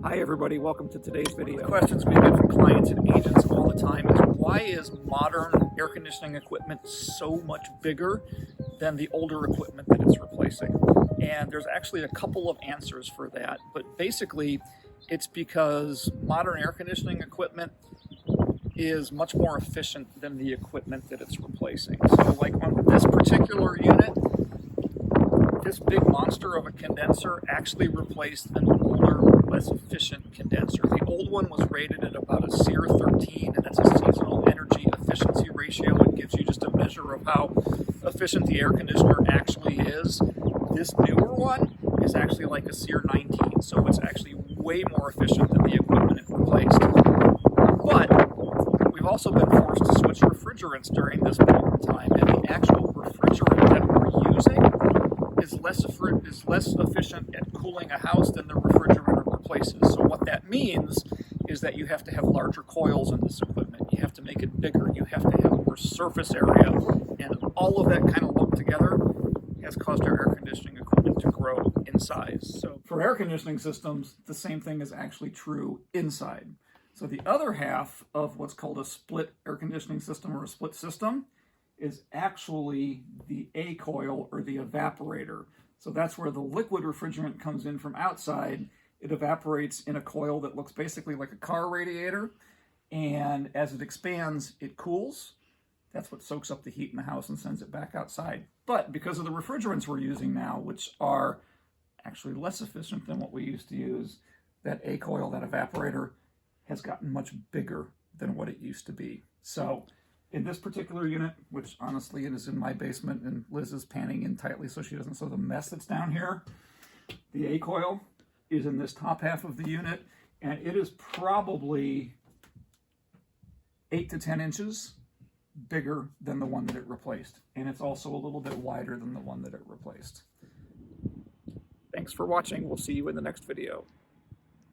Hi everybody, welcome to today's video. The questions we get from clients and agents all the time is why is modern air conditioning equipment so much bigger than the older equipment that it's replacing? And there's actually a couple of answers for that, but basically it's because modern air conditioning equipment is much more efficient than the equipment that it's replacing. So like on this particular unit, this big monster of a condenser actually replaced an older, less efficient condenser. The old one was rated at about a SEER 13, and that's a seasonal energy efficiency ratio. It gives you just a measure of how efficient the air conditioner actually is. This newer one is actually like a SEER 19, so it's actually way more efficient than the equipment it replaced. But we've also been forced to switch refrigerants during this point in time, and the actual refrigerant that we're using is less efficient at cooling a house than the refrigerant it replaces. So what that means is that you have to have larger coils in this equipment. You have to make it bigger. You have to have more surface area. And all of that kind of lumped together has caused our air conditioning equipment to grow in size. So for air conditioning systems, the same thing is actually true inside. So the other half of what's called a split air conditioning system or a split system is actually the A coil or the evaporator. So that's where the liquid refrigerant comes in from outside. It evaporates in a coil that looks basically like a car radiator, and as it expands, it cools. That's what soaks up the heat in the house and sends it back outside. But because of the refrigerants we're using now, which are actually less efficient than what we used to use, that A coil, that evaporator, has gotten much bigger than what it used to be. So in this particular unit, which honestly it is in my basement and Liz is panning in tightly so she doesn't see the mess that's down here, the A coil is in this top half of the unit, and it is probably 8 to 10 inches bigger than the one that it replaced. And it's also a little bit wider than the one that it replaced. Thanks for watching. We'll see you in the next video.